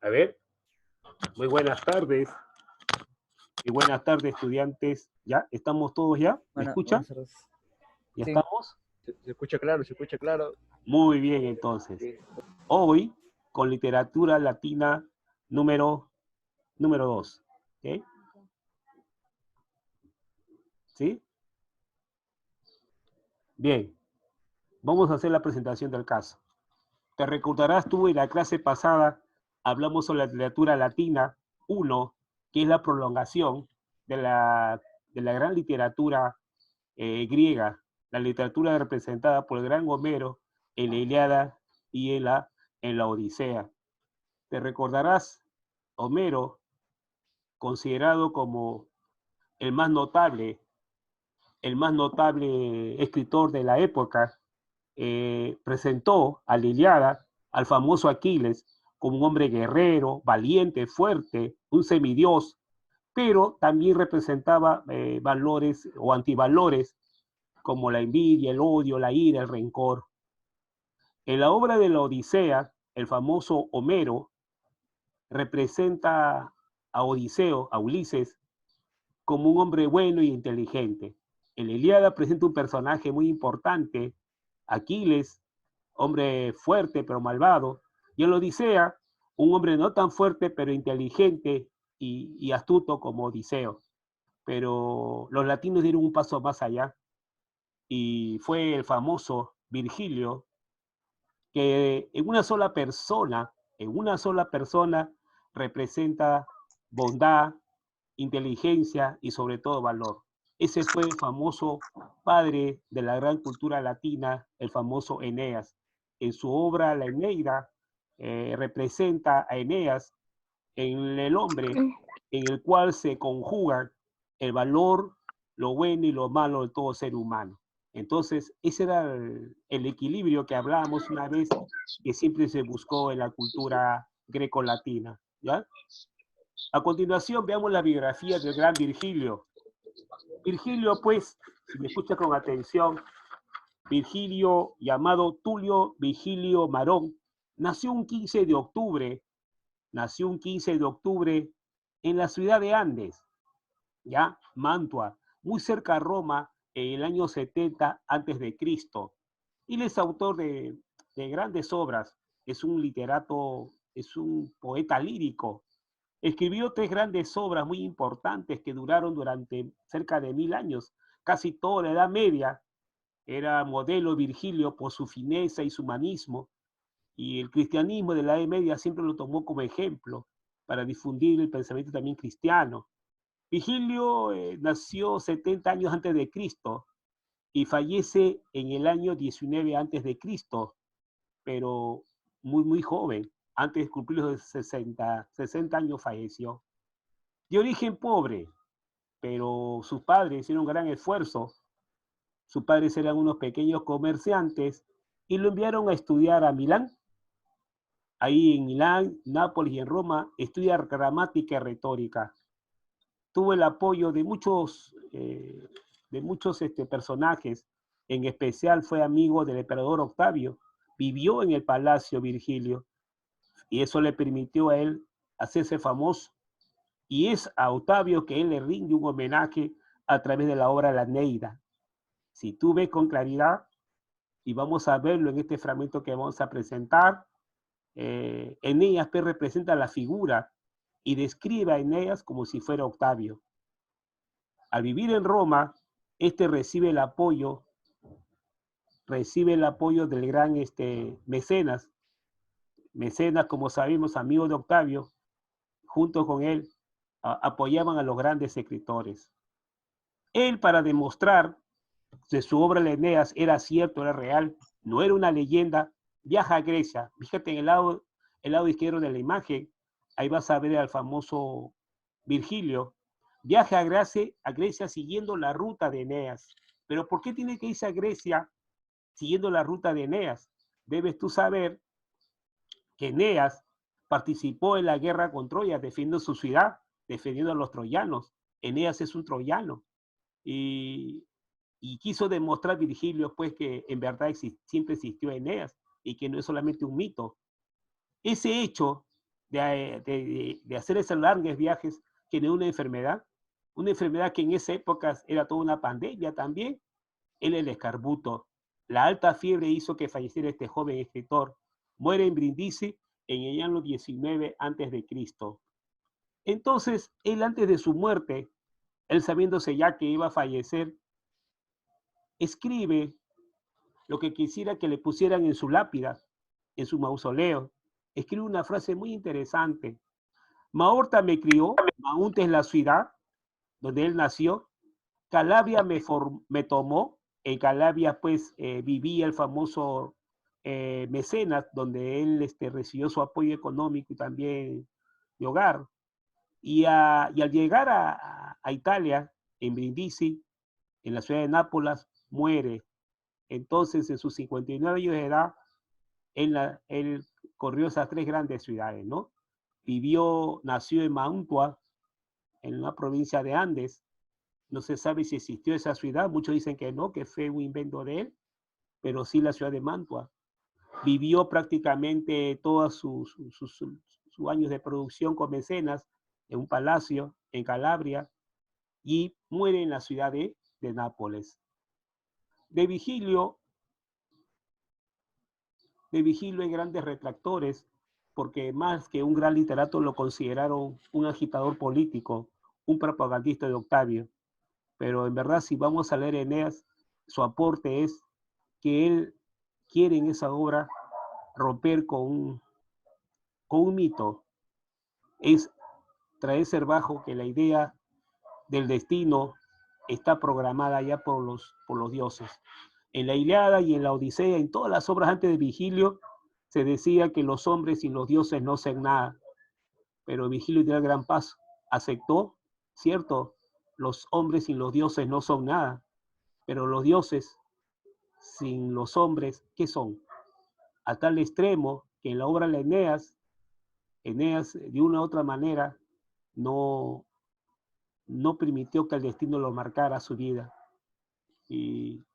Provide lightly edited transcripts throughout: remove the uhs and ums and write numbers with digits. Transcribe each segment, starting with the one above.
A ver, muy buenas tardes. Y buenas tardes, estudiantes. ¿Ya? ¿Estamos todos ya? ¿Me escuchan? Buenas tardes. ¿Ya Sí, estamos? Se escucha claro, se escucha claro. Muy bien, entonces. Sí. Hoy, con literatura latina número 2. ¿Ok? ¿Sí? Bien. Vamos a hacer la presentación del caso. Te recordarás tú en la clase pasada, hablamos sobre la literatura latina 1, que es la prolongación de la gran literatura griega, la literatura representada por el gran Homero en la Ilíada y en la Odisea. Te recordarás, Homero, considerado como el más notable, escritor de la época, presentó a la Ilíada al famoso Aquiles como un hombre guerrero, valiente, fuerte, un semidios, pero también representaba valores o antivalores como la envidia, el odio, la ira, el rencor. En la obra de la Odisea, el famoso Homero representa a Odiseo, a Ulises, como un hombre bueno y inteligente. En la Ilíada presenta un personaje muy importante, Aquiles, hombre fuerte pero malvado, y en la Odisea, un hombre no tan fuerte pero inteligente y astuto como Odiseo. Pero los latinos dieron un paso más allá y fue el famoso Virgilio que en una sola persona representa bondad, inteligencia y sobre todo valor. Ese fue el famoso padre de la gran cultura latina, el famoso Eneas. En su obra La Eneida representa a Eneas en el hombre en el cual se conjuga el valor, lo bueno y lo malo de todo ser humano. Entonces, ese era el equilibrio que hablábamos una vez, que siempre se buscó en la cultura greco-latina. ¿Ya? A continuación, veamos la biografía del gran Virgilio. Virgilio, pues, si me escucha con atención, Virgilio, llamado Tulio Vigilio Marón, nació un 15 de octubre, en la ciudad de Andes, ya, Mantua, muy cerca a Roma, en el año 70 antes de Cristo. Y él es autor de grandes obras, es un literato, es un poeta lírico. Escribió 3 grandes obras muy importantes que duraron durante cerca de 1000 años, casi toda la Edad Media. Era modelo Virgilio por su fineza y su humanismo, y el cristianismo de la Edad Media siempre lo tomó como ejemplo para difundir el pensamiento también cristiano. Vigilio nació 70 años antes de Cristo y fallece en el año 19 antes de Cristo, pero muy, muy joven. Antes de cumplir los 60 años falleció. De origen pobre, pero sus padres hicieron un gran esfuerzo. Sus padres eran unos pequeños comerciantes y lo enviaron a estudiar a Milán. Ahí en Milán, Nápoles y en Roma estudia gramática y retórica. Tuvo el apoyo de muchos personajes. En especial fue amigo del emperador Octavio. Vivió en el palacio Virgilio y eso le permitió a él hacerse famoso. Y es a Octavio que él le rinde un homenaje a través de la obra La Neida. Si tú ves con claridad, y vamos a verlo en este fragmento que vamos a presentar, Eneas representa la figura y describe a Eneas como si fuera Octavio. Al vivir en Roma, este recibe el apoyo del gran Mecenas. Mecenas, como sabemos, amigo de Octavio, junto con él, apoyaban a los grandes escritores. Él, para demostrar que su obra de Eneas era cierto, era real, no era una leyenda, viaja a Grecia. Fíjate en el lado izquierdo de la imagen, ahí vas a ver al famoso Virgilio. Viaja a Grecia siguiendo la ruta de Eneas. Pero ¿por qué tiene que irse a Grecia siguiendo la ruta de Eneas? Debes tú saber que Eneas participó en la guerra con Troya, defendiendo su ciudad, defendiendo a los troyanos. Eneas es un troyano. Y, y quiso demostrar Virgilio, pues, que en verdad siempre existió Eneas y que no es solamente un mito. Ese hecho de hacer esos largos viajes, tiene una enfermedad que en esa época era toda una pandemia también, el escarbuto. La alta fiebre hizo que falleciera este joven escritor. Muere en Brindisi en el año 19 antes de Cristo. Entonces, él antes de su muerte, él sabiéndose ya que iba a fallecer, escribe lo que quisiera que le pusieran en su lápida, en su mausoleo. Escribe una frase muy interesante. Maorta me crió, Maunte es la ciudad donde él nació, Calabria me tomó, en Calabria pues vivía el famoso mecenas, donde él recibió su apoyo económico y también de hogar. Y al llegar a Italia, en Brindisi, en la ciudad de Nápoles, muere. Entonces, en sus 59 años de edad, él corrió esas tres grandes ciudades, ¿no? Nació en Mantua, en una provincia de Andes. No se sabe si existió esa ciudad, muchos dicen que no, que fue un invento de él, pero sí la ciudad de Mantua. Vivió prácticamente todos sus años de producción con mecenas en un palacio en Calabria y muere en la ciudad de Nápoles. De Vigilio hay grandes retractores porque más que un gran literato lo consideraron un agitador político, un propagandista de Octavio. Pero en verdad, si vamos a leer Eneas, su aporte es que él quiere en esa obra romper con un mito, es traerse bajo que la idea del destino está programada ya por los dioses. En la Ilíada y en la Odisea, en todas las obras antes de Vigilio, se decía que los hombres sin los dioses no hacen nada, pero Vigilio dio el gran paso, aceptó, cierto, los hombres sin los dioses no son nada, pero los dioses sin los hombres, ¿qué son? A tal extremo que en la obra de Eneas de una u otra manera no permitió que el destino lo marcara su vida. Y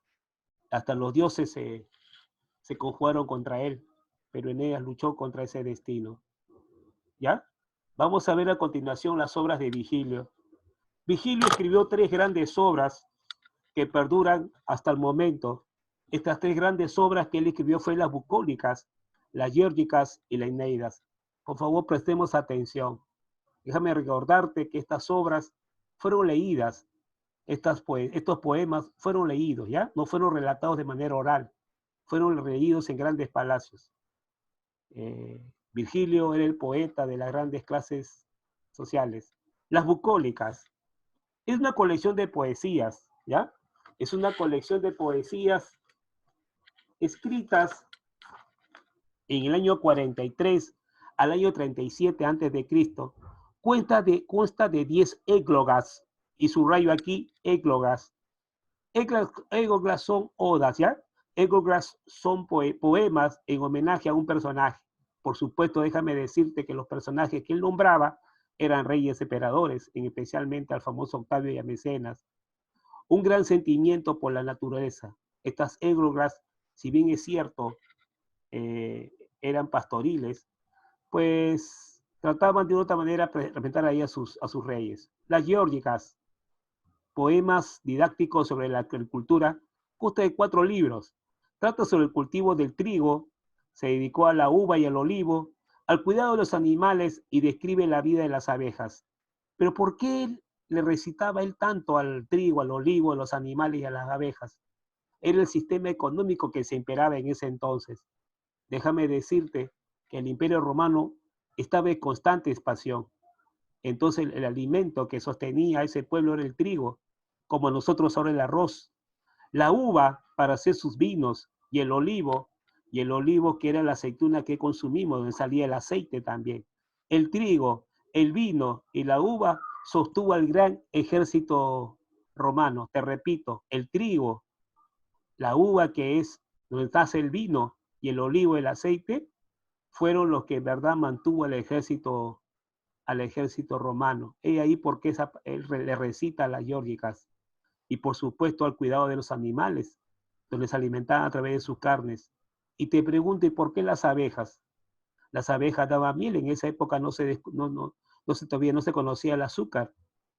hasta los dioses se conjugaron contra él, pero Eneas luchó contra ese destino. ¿Ya? Vamos a ver a continuación las obras de Vigilio. Vigilio escribió tres grandes obras que perduran hasta el momento. Estas tres grandes obras que él escribió fueron las bucólicas, las giórgicas y las Eneidas. Por favor, prestemos atención. Déjame recordarte que estas obras fueron leídas, estos poemas fueron leídos, ¿ya? No fueron relatados de manera oral, fueron leídos en grandes palacios. Virgilio era el poeta de las grandes clases sociales. Las bucólicas es una colección de poesías, ¿ya? Es una colección de poesías escritas en el año 43 al año 37 antes de Cristo. Consta de 10 églogas, y subrayo aquí églogas. Églogas son odas, ¿ya? Églogas son poemas en homenaje a un personaje. Por supuesto, déjame decirte que los personajes que él nombraba eran reyes emperadores, especialmente al famoso Octavio y a Mecenas. Un gran sentimiento por la naturaleza. Estas églogas, si bien es cierto, eran pastoriles, pues trataban de otra manera de representar ahí a sus reyes. Las geórgicas, poemas didácticos sobre la agricultura, consta de 4 libros. Trata sobre el cultivo del trigo, se dedicó a la uva y al olivo, al cuidado de los animales y describe la vida de las abejas. Pero ¿por qué le recitaba él tanto al trigo, al olivo, a los animales y a las abejas? Era el sistema económico que se imperaba en ese entonces. Déjame decirte que el Imperio Romano estaba en constante expansión. Entonces el alimento que sostenía a ese pueblo era el trigo, como nosotros ahora el arroz. La uva para hacer sus vinos y el olivo que era la aceituna que consumimos, donde salía el aceite también. El trigo, el vino y la uva sostuvo al gran ejército romano. Te repito, el trigo, la uva que es donde nace el vino y el olivo, el aceite, fueron los que en verdad mantuvo al ejército romano. Y ahí porque él le recita a las geórgicas. Y por supuesto al cuidado de los animales, donde se alimentaban a través de sus carnes. Y te pregunto, ¿y por qué las abejas? Las abejas daban miel. En esa época todavía no se conocía el azúcar.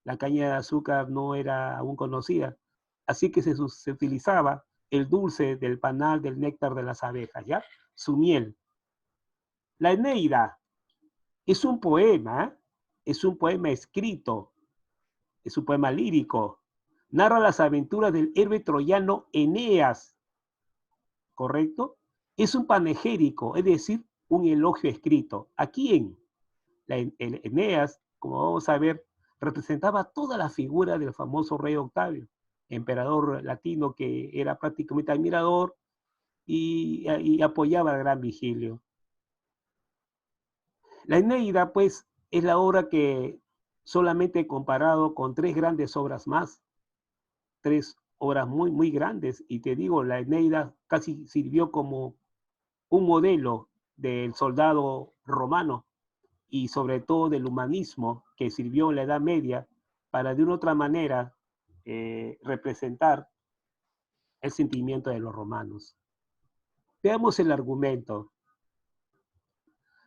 La caña de azúcar no era aún conocida. Así que se utilizaba el dulce del panal, del néctar de las abejas, ¿ya? Su miel. La Eneida es un poema escrito, es un poema lírico. Narra las aventuras del héroe troyano Eneas, ¿correcto? Es un panegírico, es decir, un elogio escrito. ¿A quién? El Eneas, como vamos a ver, representaba toda la figura del famoso rey Octavio, emperador latino que era prácticamente admirador y apoyaba al gran Vigilio. La Eneida, pues, es la obra que solamente comparado con tres grandes obras más, tres obras muy, muy grandes, y te digo, la Eneida casi sirvió como un modelo del soldado romano y sobre todo del humanismo que sirvió en la Edad Media para de una u otra manera representar el sentimiento de los romanos. Veamos el argumento.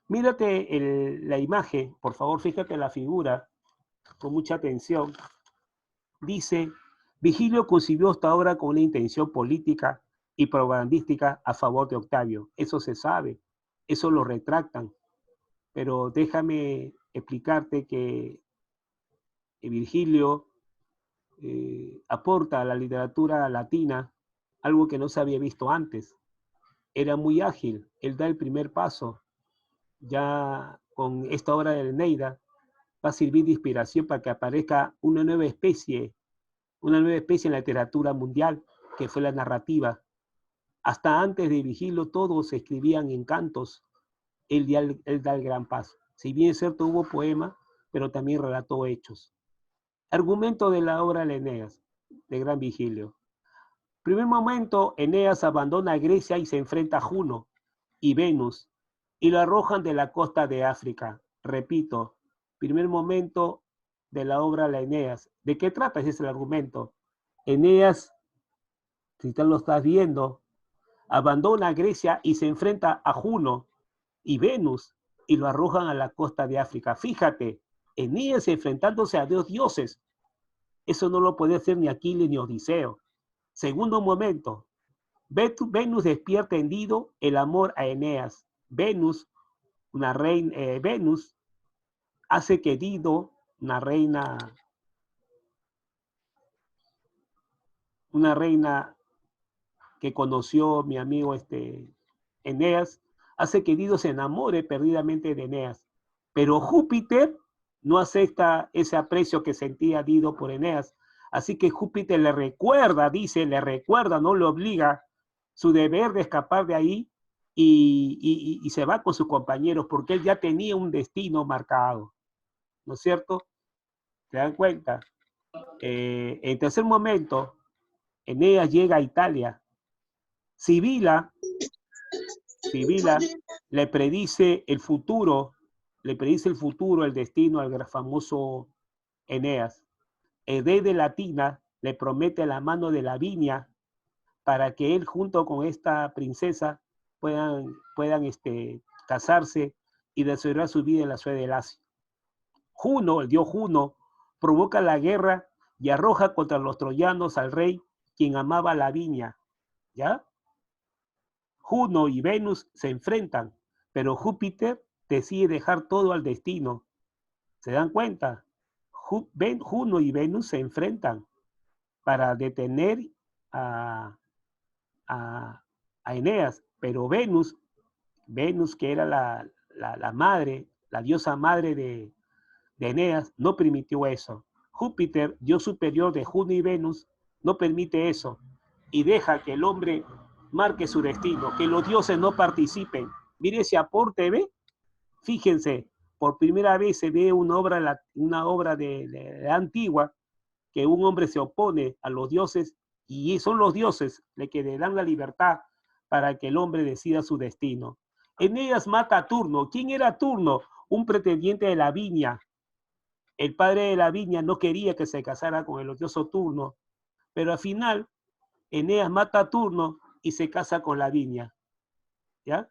Mírate la imagen, por favor, fíjate la figura con mucha atención. Dice, Vigilio concibió esta obra con una intención política y propagandística a favor de Octavio. Eso se sabe, eso lo retractan. Pero déjame explicarte que Virgilio aporta a la literatura latina algo que no se había visto antes. Era muy ágil, él da el primer paso. Ya con esta obra de Eneida va a servir de inspiración para que aparezca una nueva especie en la literatura mundial, que fue la narrativa. Hasta antes de Virgilio todos se escribían en cantos, él da el gran paso. Si bien es cierto, hubo poema, pero también relató hechos. Argumento de la obra de Eneas, de Gran Vigilio. Primer momento, Eneas abandona Grecia y se enfrenta a Juno y Venus, y lo arrojan de la costa de África. Repito, primer momento de la obra de Eneas. ¿De qué trata? Ese es el argumento. Eneas, si tú lo estás viendo, abandona Grecia y se enfrenta a Juno y Venus, y lo arrojan a la costa de África. Fíjate, Eneas enfrentándose a dos dioses. Eso no lo puede hacer ni Aquiles ni Odiseo. Segundo momento, Venus despierta en Dido el amor a Eneas. Venus, Venus hace que Dido, una reina que conoció mi amigo Eneas, hace que Dido se enamore perdidamente de Eneas. Pero Júpiter no acepta ese aprecio que sentía Dido por Eneas. Así que Júpiter le recuerda, no le obliga su deber de escapar de ahí y se va con sus compañeros porque él ya tenía un destino marcado. ¿No es cierto? ¿Se dan cuenta? En tercer momento, Eneas llega a Italia. Sibila le predice el futuro, el destino al famoso Eneas. El rey de Latina le promete la mano de Lavinia para que él junto con esta princesa puedan casarse y desarrollar su vida en la ciudad de Lacio. Juno, el dios Juno, provoca la guerra y arroja contra los troyanos al rey, quien amaba a Lavinia, ¿ya? Juno y Venus se enfrentan, pero Júpiter decide dejar todo al destino. ¿Se dan cuenta? Juno y Venus se enfrentan para detener a Eneas, pero Venus, que era la madre, la diosa madre de Eneas, no permitió eso. Júpiter, dios superior de Juno y Venus, no permite eso y deja que el hombre marque su destino, que los dioses no participen. Mire ese aporte, ¿ve? Fíjense, por primera vez se ve una obra de antigua que un hombre se opone a los dioses y son los dioses los que le dan la libertad para que el hombre decida su destino. Eneas mata a Turno. ¿Quién era Turno? Un pretendiente de Lavinia. El padre de Lavinia no quería que se casara con el odioso Turno, pero al final Eneas mata a Turno y se casa con Lavinia. ¿Ya?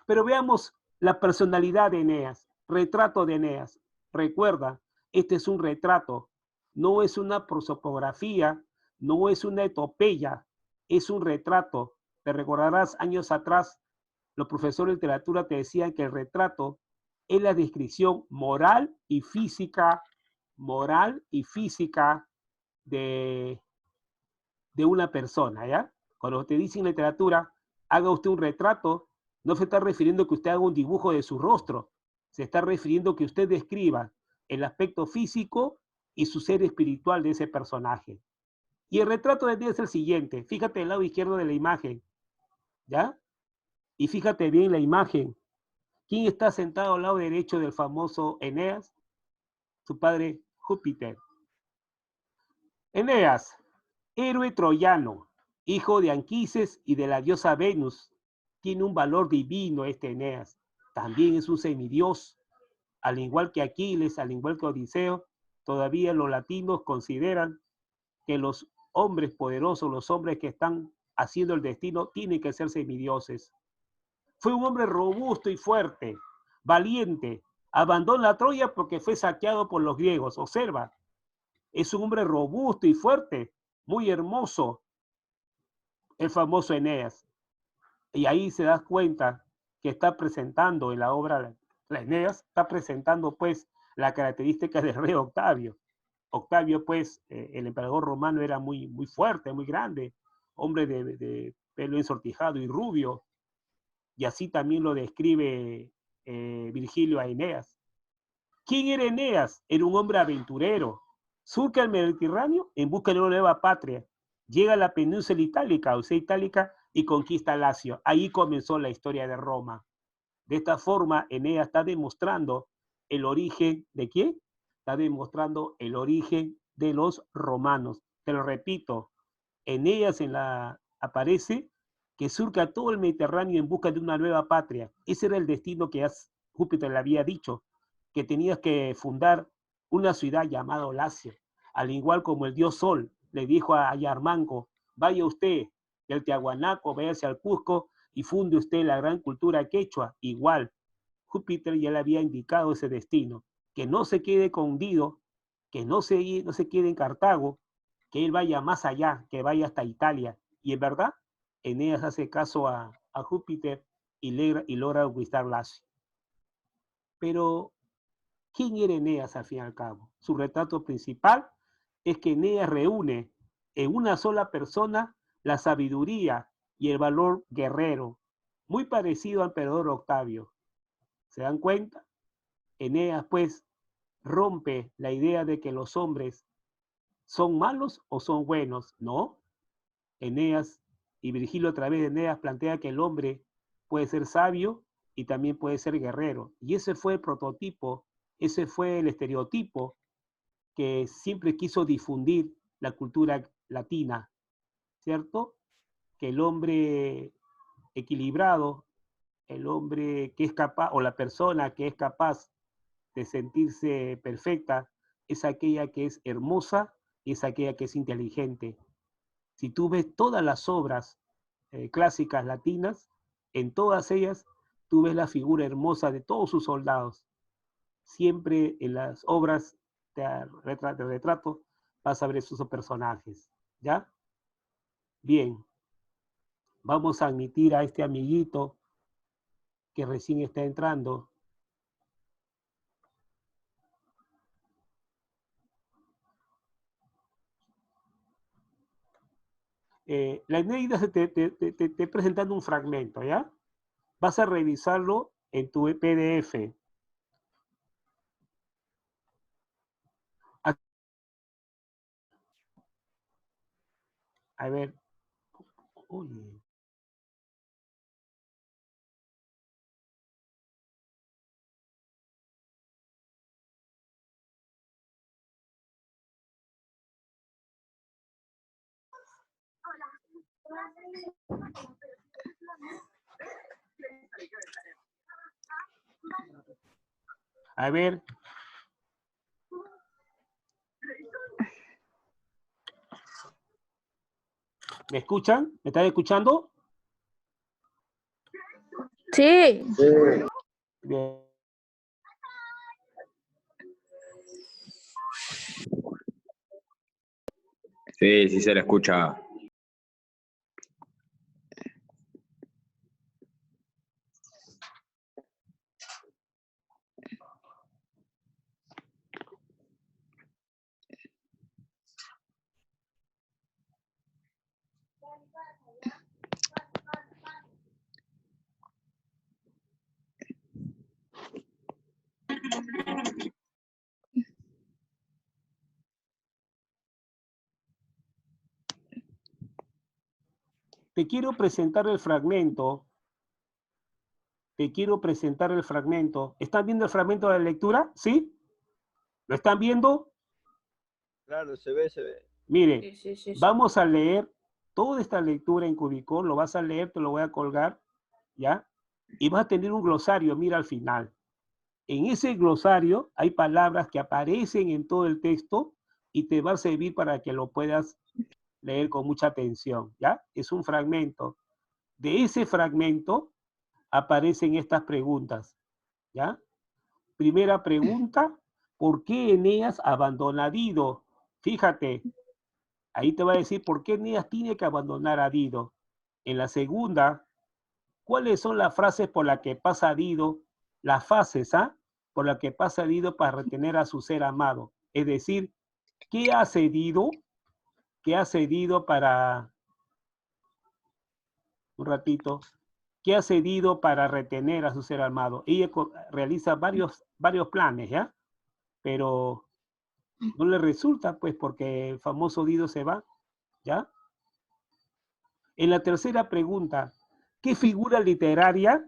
Pero veamos La personalidad de Eneas, retrato de Eneas. Recuerda, este es un retrato, no es una prosopografía, no es una etopeya, es un retrato. Te recordarás años atrás, los profesores de literatura te decían que el retrato es la descripción moral y física de una persona, ¿ya? Cuando te dicen en literatura, haga usted un retrato, no se está refiriendo que usted haga un dibujo de su rostro, se está refiriendo que usted describa el aspecto físico y su ser espiritual de ese personaje. Y el retrato de Eneas es el siguiente, fíjate el lado izquierdo de la imagen, ¿ya? Y fíjate bien la imagen. ¿Quién está sentado al lado derecho del famoso Eneas? Su padre Júpiter. Eneas, héroe troyano, hijo de Anquises y de la diosa Venus, tiene un valor divino este Eneas. También es un semidios, al igual que Aquiles, al igual que Odiseo. Todavía los latinos consideran que los hombres poderosos, los hombres que están haciendo el destino, tienen que ser semidioses. Fue un hombre robusto y fuerte, valiente. Abandonó la Troya porque fue saqueado por los griegos. Observa, es un hombre robusto y fuerte, muy hermoso, el famoso Eneas. Y ahí se da cuenta que está presentando en la obra, la Eneas, está presentando pues la característica del rey Octavio. Octavio pues, el emperador romano era muy, muy fuerte, muy grande, hombre de pelo ensortijado y rubio, y así también lo describe Virgilio a Eneas. ¿Quién era Eneas? Era un hombre aventurero. Surca el Mediterráneo en busca de una nueva patria. Llega a la península itálica, o sea, itálica, y conquista Lacio. Ahí comenzó la historia de Roma. De esta forma, Eneas está demostrando el origen de ¿quién? Está demostrando el origen de los romanos. Te lo repito, Eneas aparece que surca todo el Mediterráneo en busca de una nueva patria. Ese era el destino que Júpiter le había dicho, que tenías que fundar una ciudad llamada Lacio. Al igual como el dios Sol le dijo a Yarmanco, vaya usted del Tiahuanaco, vaya hacia el Cusco y funde usted la gran cultura quechua. Igual, Júpiter ya le había indicado ese destino, que no se quede escondido, que no se quede en Cartago, que él vaya más allá, que vaya hasta Italia. Y en verdad, Eneas hace caso a Júpiter y logra conquistar Lacio. Pero, ¿quién era Eneas al fin y al cabo? Su retrato principal es que Eneas reúne en una sola persona la sabiduría y el valor guerrero, muy parecido al emperador Octavio. ¿Se dan cuenta? Eneas, pues, rompe la idea de que los hombres son malos o son buenos. No, Eneas y Virgilio a través de Eneas plantea que el hombre puede ser sabio y también puede ser guerrero. Y ese fue el prototipo, ese fue el estereotipo que siempre quiso difundir la cultura latina, ¿cierto? Que el hombre equilibrado, el hombre que es capaz, o la persona que es capaz de sentirse perfecta, es aquella que es hermosa y es aquella que es inteligente. Si tú ves todas las obras clásicas latinas, en todas ellas tú ves la figura hermosa de todos sus soldados. Siempre en las obras de retrato vas a ver esos personajes, ¿ya? Bien, vamos a admitir a este amiguito que recién está entrando. La Eneida te presentando un fragmento, ¿ya? Vas a revisarlo en tu PDF. A ver. Uy. A ver. ¿Me escuchan? ¿Me están escuchando? Sí. Bien. Sí, sí se le escucha. Te quiero presentar el fragmento. Te quiero presentar el fragmento. ¿Están viendo el fragmento de la lectura? ¿Sí? ¿Lo están viendo? Claro, se ve, se ve. Mire, Sí. vamos a leer toda esta lectura en Cubicon, lo vas a leer, te lo voy a colgar, ¿ya? Y vas a tener un glosario, mira al final. En ese glosario hay palabras que aparecen en todo el texto y te va a servir para que lo puedas leer con mucha atención, ¿ya? Es un fragmento. De ese fragmento aparecen estas preguntas, ¿ya? Primera pregunta, ¿por qué Eneas abandona a Dido? Fíjate, ahí te va a decir por qué Eneas tiene que abandonar a Dido. En la segunda, ¿cuáles son las frases por las que pasa Dido? Las fases, ¿ah? Por las que pasa Dido para retener a su ser amado. Es decir, ¿qué ha cedido? ¿Qué ha cedido para... Un ratito. ¿Qué ha cedido para retener a su ser amado? Ella realiza varios planes, ¿ya? Pero no le resulta, pues, porque el famoso Dido se va, ¿ya? En la tercera pregunta, ¿qué figura literaria?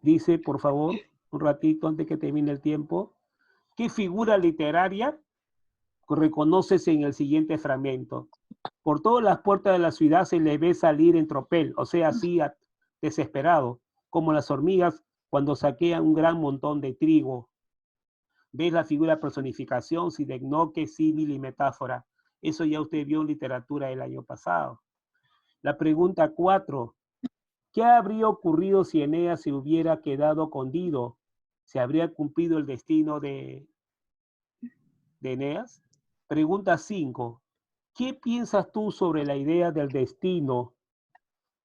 Dice, por favor, un ratito antes que termine el tiempo. ¿Qué figura literaria reconoces en el siguiente fragmento? Por todas las puertas de la ciudad se le ve salir en tropel, o sea, así desesperado, como las hormigas cuando saquean un gran montón de trigo. ¿Ves la figura de personificación, sidecnoque, símil y metáfora? Eso ya usted vio en literatura el año pasado. La pregunta 4. ¿Qué habría ocurrido si Eneas se hubiera quedado con Dido? ¿Se habría cumplido el destino de Eneas? Pregunta 5. ¿Qué piensas tú sobre la idea del destino?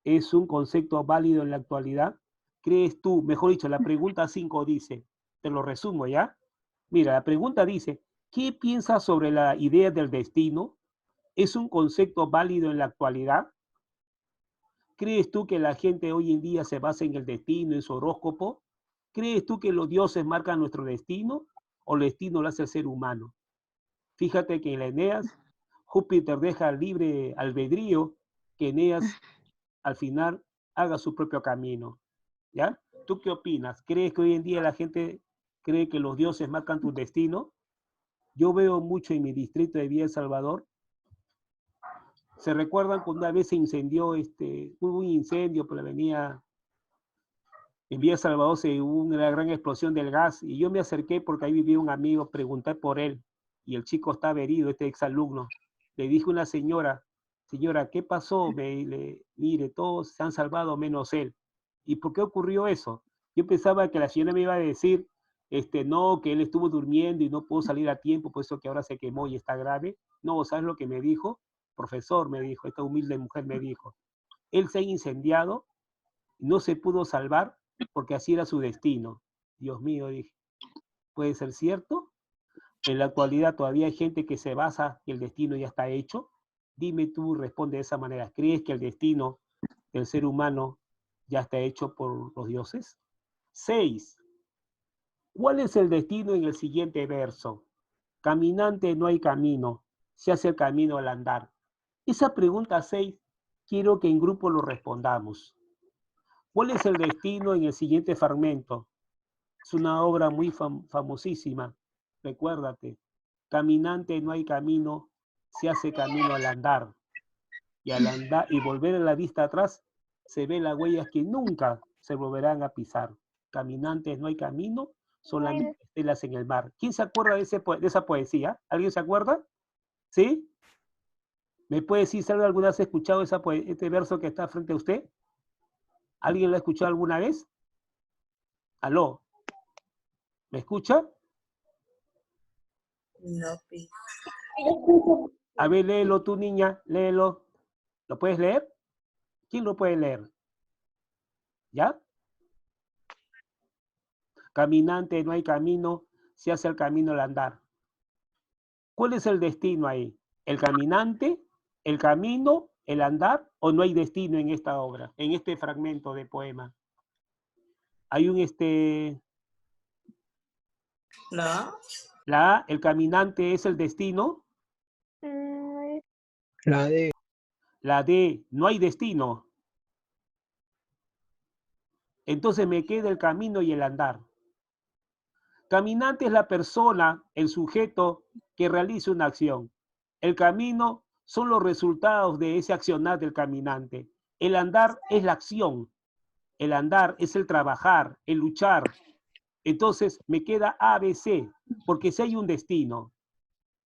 ¿Es un concepto válido en la actualidad? ¿Crees tú? Mejor dicho, la pregunta 5 dice, te lo resumo ya. Mira, la pregunta dice, ¿qué piensas sobre la idea del destino? ¿Es un concepto válido en la actualidad? ¿Crees tú que la gente hoy en día se basa en el destino, en su horóscopo? ¿Crees tú que los dioses marcan nuestro destino o el destino lo hace el ser humano? Fíjate que en la Eneas, Júpiter deja libre albedrío que Eneas al final haga su propio camino. ¿Ya? ¿Tú qué opinas? ¿Crees que hoy en día la gente cree que los dioses marcan tu destino? Yo veo mucho en mi distrito de Villa El Salvador. ¿Se recuerdan cuando una vez se incendió, hubo un incendio por la avenida en Villa El Salvador, hubo una gran explosión del gas y yo me acerqué porque ahí vivía un amigo, pregunté por él y el chico estaba herido, este exalumno. Le dije a una señora, ¿qué pasó? Mire, todos se han salvado menos él. ¿Y por qué ocurrió eso? Yo pensaba que la señora me iba a decir, no, que él estuvo durmiendo y no pudo salir a tiempo, por eso que ahora se quemó y está grave. No, ¿sabes lo que me dijo? Profesor, me dijo, esta humilde mujer me dijo, él se ha incendiado, no se pudo salvar porque así era su destino. Dios mío, dije, ¿puede ser cierto? En la actualidad todavía hay gente que se basa que el destino ya está hecho. Dime tú, responde de esa manera. ¿Crees que el destino del ser humano ya está hecho por los dioses? 6. ¿Cuál es el destino en el siguiente verso? Caminante no hay camino, se hace el camino al andar. Esa pregunta 6 quiero que en grupo lo respondamos. ¿Cuál es el destino en el siguiente fragmento? Es una obra muy famosísima. Recuérdate, caminante no hay camino, se hace camino al andar. Y al andar y volver a la vista atrás, se ven las huellas que nunca se volverán a pisar. Caminantes no hay camino, solamente estelas en el mar. ¿Quién se acuerda de esa poesía? ¿Alguien se acuerda? ¿Sí? ¿Me puede decir si alguna vez ha escuchado este verso que está frente a usted? ¿Alguien lo ha escuchado alguna vez? Aló, ¿me escucha? No, pi. A ver, léelo tú, niña, léelo. ¿Lo puedes leer? ¿Quién lo puede leer? ¿Ya? Caminante, no hay camino, se hace el camino al andar. ¿Cuál es el destino ahí? ¿El caminante, el camino, el andar, o no hay destino en esta obra, en este fragmento de poema? Hay un No. la A, el caminante es el destino. La D. La D, no hay destino. Entonces me queda el camino y el andar. Caminante es la persona, el sujeto que realiza una acción. El camino son los resultados de ese accionar del caminante. El andar es la acción. El andar es el trabajar, el luchar. Entonces me queda ABC, porque si hay un destino,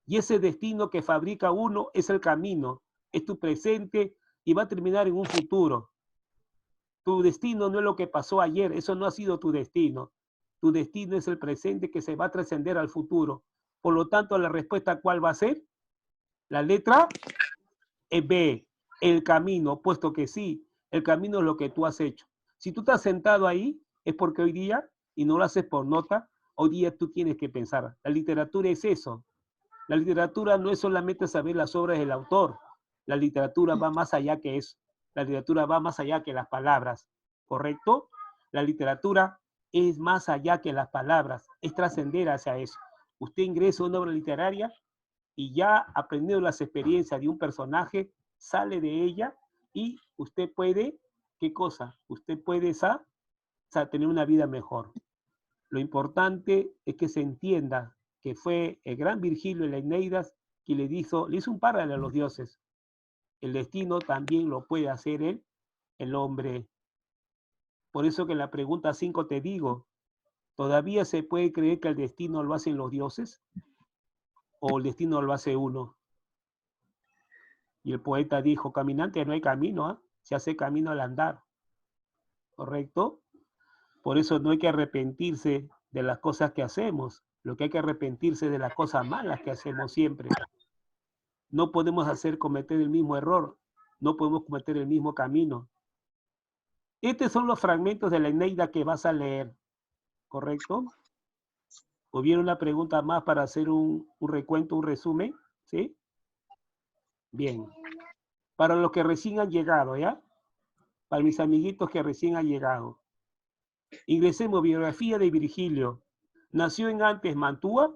y ese destino que fabrica uno es el camino, es tu presente y va a terminar en un futuro. Tu destino no es lo que pasó ayer, eso no ha sido tu destino. Tu destino es el presente que se va a trascender al futuro. Por lo tanto, la respuesta, ¿cuál va a ser? La letra B, el camino, puesto que sí, el camino es lo que tú has hecho. Si tú estás sentado ahí, es porque hoy día, y no lo haces por nota, hoy día tú tienes que pensar. La literatura es eso. La literatura no es solamente saber las obras del autor. La literatura va más allá que eso. La literatura va más allá que las palabras, ¿correcto? La literatura es más allá que las palabras, es trascender hacia eso. Usted ingresa a una obra literaria y ya aprendiendo las experiencias de un personaje, sale de ella y usted puede, ¿qué cosa? Usted puede tener una vida mejor. Lo importante es que se entienda que fue el gran Virgilio en la Eneida que le hizo un párrafo a los dioses. El destino también lo puede hacer el hombre. Por eso que en la pregunta 5 te digo, ¿todavía se puede creer que el destino lo hacen los dioses? ¿O el destino lo hace uno? Y el poeta dijo, caminante no hay camino, ¿eh? Se hace camino al andar. ¿Correcto? Por eso no hay que arrepentirse de las cosas que hacemos. Lo que hay que arrepentirse de las cosas malas que hacemos siempre. No podemos cometer el mismo error. No podemos cometer el mismo camino. Estos son los fragmentos de la Eneida que vas a leer. ¿Correcto? ¿Hubiera una pregunta más para hacer un recuento, un resumen? ¿Sí? Bien. Para los que recién han llegado, ¿ya? Para mis amiguitos que recién han llegado. Ingresemos, biografía de Virgilio. Nació en Antes Mantua,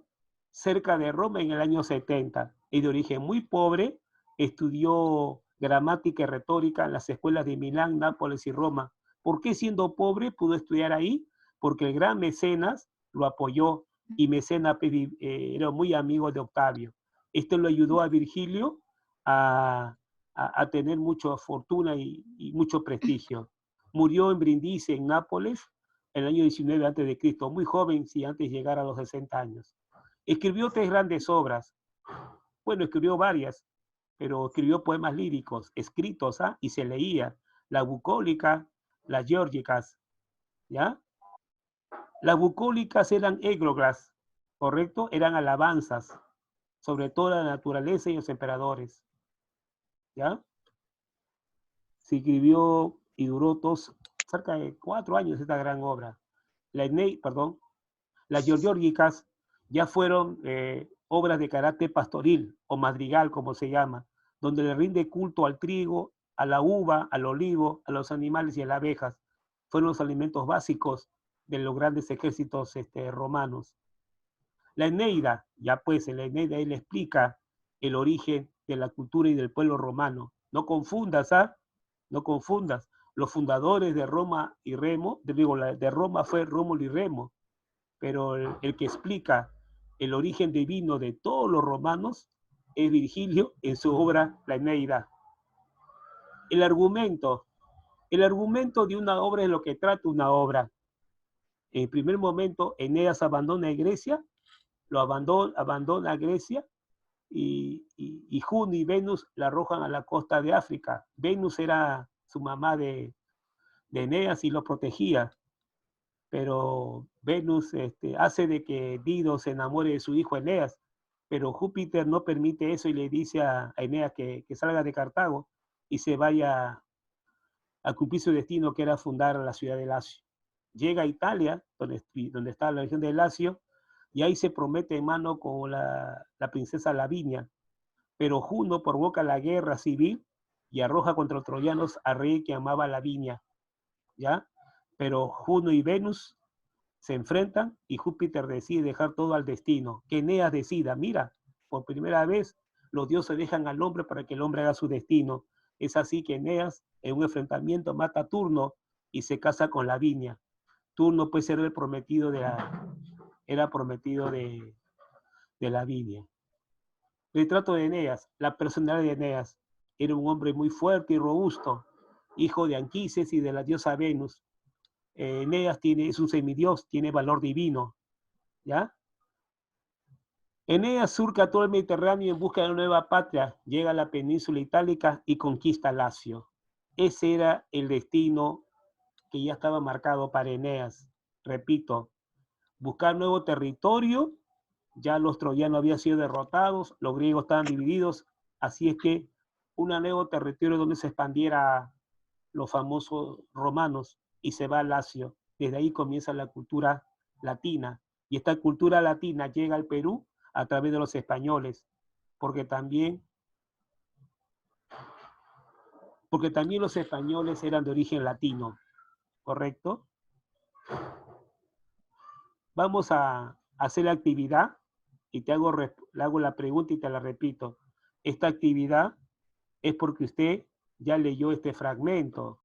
cerca de Roma, en el año 70. Es de origen muy pobre, estudió gramática y retórica en las escuelas de Milán, Nápoles y Roma. ¿Por qué siendo pobre pudo estudiar ahí? Porque el gran Mecenas lo apoyó y Mecenas era muy amigo de Octavio. Esto lo ayudó a Virgilio a tener mucha fortuna y mucho prestigio. Murió en Brindisi, en Nápoles, en el año 19 a.C., muy joven, si antes de llegar a los 60 años. Escribió 3 grandes obras. Bueno, escribió varias, pero escribió poemas líricos, escritos, y se leía. La bucólica, las geórgicas, ¿ya? Las bucólicas eran églogas, ¿correcto? Eran alabanzas, sobre todo la naturaleza y los emperadores, ¿ya? Se escribió y duró cerca de 4 años esta gran obra. Las geórgicas ya fueron obras de carácter pastoril o madrigal, como se llama, donde le rinde culto al trigo, a la uva, al olivo, a los animales y a las abejas. Fueron los alimentos básicos de los grandes ejércitos romanos. La Eneida, ya pues en la Eneida él explica el origen de la cultura y del pueblo romano. No confundas, no confundas. Los fundadores de Roma y Remo, de Roma fue Rómulo y Remo, pero el que explica el origen divino de todos los romanos es Virgilio en su obra La Eneida. El argumento de una obra es lo que trata una obra. En el primer momento, Eneas abandona Grecia, abandona Grecia y Juno y Venus la arrojan a la costa de África. Venus era su mamá de Eneas y lo protegía. pero Venus hace de que Dido se enamore de su hijo Eneas, pero Júpiter no permite eso y le dice a Eneas que salga de Cartago y se vaya a cumplir su destino, que era fundar la ciudad de Lacio. Llega a Italia, donde está la región de Lacio, y ahí se promete en mano con la princesa Lavinia, pero Juno provoca la guerra civil y arroja contra los troyanos al rey que amaba a Lavinia, ¿ya? Pero Juno y Venus se enfrentan y Júpiter decide dejar todo al destino, que Eneas decida, mira, por primera vez los dioses dejan al hombre para que el hombre haga su destino. Es así que Eneas, en un enfrentamiento, mata a Turno y se casa con Lavinia. Turno puede ser el prometido era prometido de Lavinia. Retrato de Eneas, la personalidad de Eneas. Era un hombre muy fuerte y robusto, hijo de Anquises y de la diosa Venus. Eneas es un semidios, tiene valor divino, ¿ya? Eneas surca todo el Mediterráneo en busca de una nueva patria, llega a la península itálica y conquista Lacio. Ese era el destino que ya estaba marcado para Eneas. Repito, buscar nuevo territorio, ya los troyanos habían sido derrotados, los griegos estaban divididos, así es que un nuevo territorio donde se expandiera los famosos romanos y se va a Lacio. Desde ahí comienza la cultura latina y esta cultura latina llega al Perú a través de los españoles, porque también los españoles eran de origen latino, ¿correcto? Vamos a hacer la actividad y le hago la pregunta y te la repito. Esta actividad es porque usted ya leyó este fragmento.